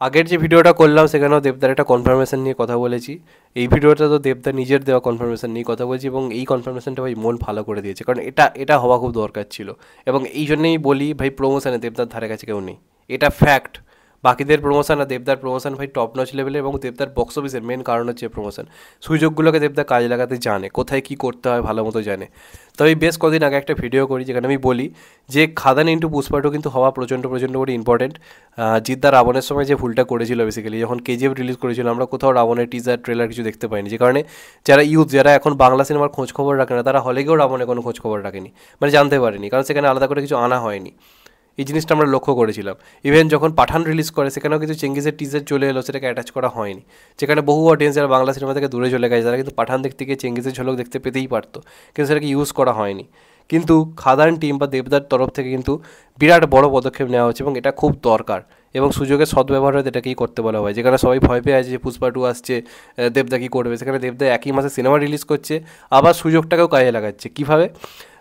আগের যে ভিডিওটা করলাম সেখানেও দেবদার একটা কনফার্মেশন নিয়ে কথা বলেছি। এই ভিডিওটা তো দেবদা নিজের দেওয়া কনফার্মেশন নিয়ে কথা বলছি, এবং এই কনফার্মেশনটা ভাই মন ভালো করে দিয়েছে, কারণ এটা হওয়া খুব দরকার ছিল। এবং এই জন্যই বলি ভাই, প্রমোশনে দেবদার ধারে কাছে কেউ নেই, এটা ফ্যাক্ট। বাকিদের প্রমোশন আর দেবদার প্রমোশন ভাই টপ নচ লেভেলের, এবং দেবদার বক্স অফিসের মেন কারণ হচ্ছে প্রমোশন। সুযোগগুলোকে দেবদা কাজে লাগাতে জানে, কোথায় কী করতে হয় ভালো মতো জানে। তো আমি বেশ কদিন আগে একটা ভিডিও করি যেখানে আমি বলি যে খাদান ইন্টু পুষ্পা টু কিন্তু হওয়া প্রচণ্ড প্রচণ্ড করে ইম্পর্টেন্ট। জিদ্দা রাবণের সময় যে ভুলটা করেছিল বেসিক্যালি, যখন কেজিএফ রিলিজ করেছিল আমরা কোথাও রাবণের টিজার ট্রেলার কিছু দেখতে পাইনি, যে কারণে যারা ইউথ, যারা এখন বাংলা সিনেমার খোঁজ খবর রাখে না, তারা হলে গিয়েও রাবণের কোনো খোঁজ খবর রাখেনি, মানে জানতে পারেনি, কারণ সেখানে আলাদা করে কিছু আনা হয়নি। এই জিনিসটা আমরা লক্ষ্য করেছিলাম। ইভেন যখন পাঠান রিলিজ করে সেখানেও কিছু চেঙ্গিজের টিজার চলে এলো, সেটাকে অ্যাটাচ করা হয়নি, যেখানে বহু অডিয়েন্স যারা বাংলা সিনেমা থেকে দূরে চলে গেছে তারা কিন্তু পাঠান দেখতে গিয়ে চেঙ্গিজের ঝলক দেখতে পেতেই পারতো, কিন্তু সেটাকে ইউজ করা হয়নি। কিন্তু খাদান টিম বা দেবদার তরফ থেকে কিন্তু বিরাট বড় পদক্ষেপ নেওয়া হচ্ছে, এবং এটা খুব দরকার, এবং সুযোগের সদ্ব্যবহার হয়তো এটাকেই করতে বলা হয়। যেখানে সবাই ভয় পেয়ে আছে যে পুষ্পা টু আসছে, দেবদা কী করবে, সেখানে দেবদা একই মাসে সিনেমা রিলিজ করছে, আবার সুযোগটাকেও কাজে লাগাচ্ছে। কীভাবে?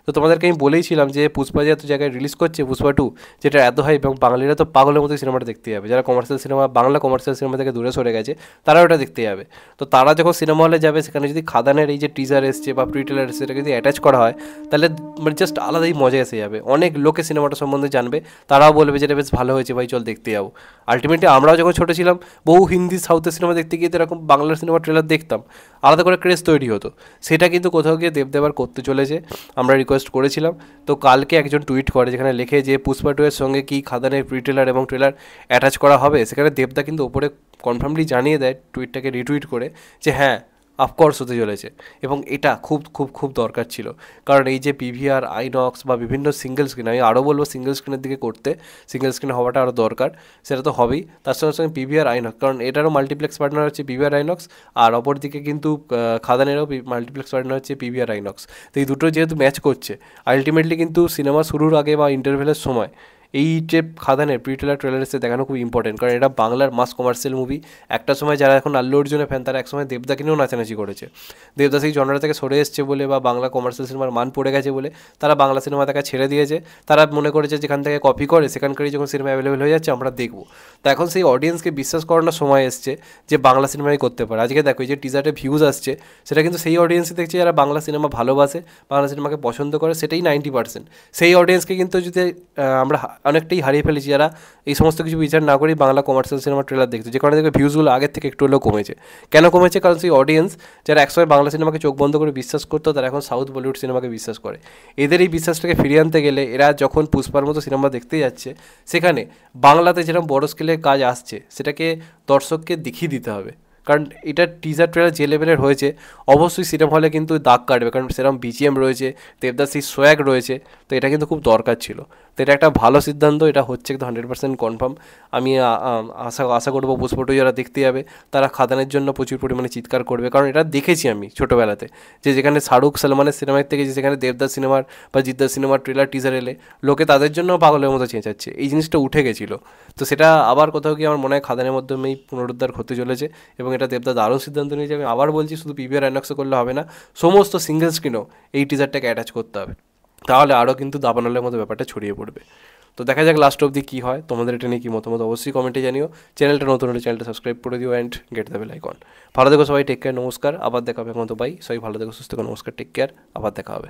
তো তোমাদেরকে আমি বলেইছিলাম যে পুষ্পা যে এত জায়গায় রিলিজ করছে, পুষ্পা টু যেটা এত হাইপ, এবং বাঙালিরা তো পাগলের মতো সিনেমাটা দেখতে যাবে, যারা commercial cinema, Bangla commercial cinema থেকে দূরে সরে গেছে, তারা ওটা দেখতে যাবে। তো তারা যখন সিনেমা হলে যাবে, সেখানে যদি খাদানের এই যে টিজার এসছে বা প্রি ট্রেলার এসছে, সেটাকে যদি অ্যাটাচ করা হয়, তাহলে মানে জাস্ট আলাদাই মজা এসে যাবে। অনেক লোকে সিনেমাটা সম্বন্ধে জানবে, তারাও বলবে যে এটা বেশ ভালো হয়েছে ভাই, চল দেখতে যাবো। আলটিমেটলি আমরাও যখন ছোটো ছিলাম, বহু হিন্দি সাউথের সিনেমা দেখতে গিয়ে তো এরকম বাংলার সিনেমার ট্রেলার দেখতাম, আলাদা করে ক্রেজ তৈরি হতো। সেটা কিন্তু কোথাও গিয়ে দেবদেবার করতে চলেছে, আমরা রিকোয়েস্ট করেছিলাম। তো কালকে একজন টুইট করে যেখানে লেখে যে পুষ্পা টু এর সঙ্গে কি খাদানের প্রি ট্রেলার এবং ট্রেলার অ্যাটাচ করা হবে, সেখানে দেবদা কিন্তু ওপরে কনফার্মলি জানিয়ে দেয় টুইটটাকে রিটুইট করে যে হ্যাঁ, অফকোর্স হতে চলেছে। এবং এটা খুব খুব খুব দরকার ছিল, কারণ এই যে পিভিআর, আইনক্স বা বিভিন্ন সিঙ্গেল স্ক্রিন, আমি আরও বলবো সিঙ্গেল স্ক্রিনের দিকে করতে, সিঙ্গেল স্ক্রিন হওয়াটা আরও দরকার, সেটা তো হবেই। তার সঙ্গে সঙ্গে পিভিআর, আইনক্স, কারণ এটারও মাল্টিপ্লেক্স পার্টনার হচ্ছে পিভিআর, আইনক্স, আর অপরদিকে কিন্তু খাদানেরও মাল্টিপ্লেক্স পার্টনার হচ্ছে পিভিআর, আইনক্স। তো এই দুটো যেহেতু ম্যাচ করছে, আলটিমেটলি কিন্তু সিনেমা শুরুর আগে বা ইন্টারভেলের সময় এই যে খাদানের প্রি ট্রেলার ট্রেলার এসে দেখানো খুব ইম্পর্টেন্ট, কারণ এটা বাংলার মাস কমার্শিয়াল মুভি। একটা সময় যারা এখন আল্লু অর্জুনের ফ্যান, তারা একসময় দেবদাকে নিয়েও নাচানাচি করেছে। দেবদা সেই জনরা থেকে সরে এসছে বলে বা বাংলা কমার্শিয়াল সিনেমার মান পড়ে গেছে বলে তারা বাংলা সিনেমা তাকে ছেড়ে দিয়েছে। তারা মনে করেছে যেখান থেকে কপি করে সেখানকারই যখন সিনেমা অ্যাভেলেবেল হয়ে যাচ্ছে আমরা দেখবো। তো এখন সেই অডিয়েন্সকে বিশ্বাস করানোর সময় এসছে যে বাংলা সিনেমাই করতে পারে। আজকে দেখো এই যে টিজারে ভিউজ আসছে, সেটা কিন্তু সেই অডিয়েন্সই দেখছে যারা বাংলা সিনেমা ভালোবাসে, বাংলা সিনেমাকে পছন্দ করে, সেটাই 90%। সেই অডিয়েন্সকে কিন্তু যদি আমরা অনেকটাই হারিয়ে ফেলেছি, যারা এই সমস্ত কিছু বিচার না করেই বাংলা কমার্শিয়াল সিনেমা ট্রেলার দেখছে, যে কারণে দেখবে ভিউজগুলো আগের থেকে একটু হলেও কমেছে। কেন কমেছে? কারণ সেই অডিয়েন্স যারা একসময় বাংলা সিনেমাকে চোখ বন্ধ করে বিশ্বাস করতো, তারা এখন সাউথ বলিউড সিনেমাকে বিশ্বাস করে। এদের এই বিশ্বাসটাকে ফিরিয়ে আনতে গেলে এরা যখন পুষ্পার মতো সিনেমা দেখতে যাচ্ছে, সেখানে বাংলাতে যেরকম বড় স্কেলের কাজ আসছে সেটাকে দর্শককে দেখিয়ে দিতে হবে। কারণ এটা টিজার ট্রেলার যে লেভেলের হয়েছে, অবশ্যই সিনেমা হলে কিন্তু দাগ কাটবে, কারণ সেরকম বিজিএম রয়েছে, দেবদাস সেই সোয়াগ রয়েছে। তো এটা কিন্তু খুব দরকার ছিল। তো এটা একটা ভালো সিদ্ধান্ত, এটা হচ্ছে কিন্তু 100% কনফার্ম। আমি আশা করবো পুষ্পা টু যারা দেখতে যাবে তারা খাদানের জন্য প্রচুর পরিমাণে চিৎকার করবে, কারণ এটা দেখেছি আমি ছোটোবেলাতে, যে যেখানে শাহরুখ সালমানের সিনেমার থেকে যেখানে দেবদাস সিনেমার বা জিদ্দার সিনেমার ট্রেলার টিজার এলে লোকে তাদের জন্য পাগলের মতো চেঁচাচ্ছে, এই জিনিসটা উঠে গেছিলো। তো সেটা আবার কোথাও গিয়ে আমার মনে হয় খাদানের মাধ্যমেই পুনরুদ্ধার হতে চলেছে, এবং এটা দেবদা দারুণ সিদ্ধান্ত নিয়েছে। আমি আবার বলছি, শুধু পিভিআর, আইনক্সে করলে হবে না, সমস্ত সিঙ্গেল স্ক্রিনও এই টিজারটাকে অ্যাটাচ করতে হবে, তাহলে আরও কিন্তু দাবানলের মতো ব্যাপারটা ছড়িয়ে পড়বে। তো দেখা যাক লাস্ট অবধি কী হয়। তোমাদের এটা নিয়ে কী মতামত অবশ্যই কমেন্টে জানিও। চ্যানেলটা নতুন হলে চ্যানেলটা সাবস্ক্রাইব করে দিও and get the bell icon. ভালো থেকো সবাই, টেক কেয়ার, নমস্কার, আবার দেখা হবে। এখন তো বাই, সবাই ভালো থেকো, সুস্থ থেকো, নমস্কার, টেক কেয়ার, আবার দেখা হবে।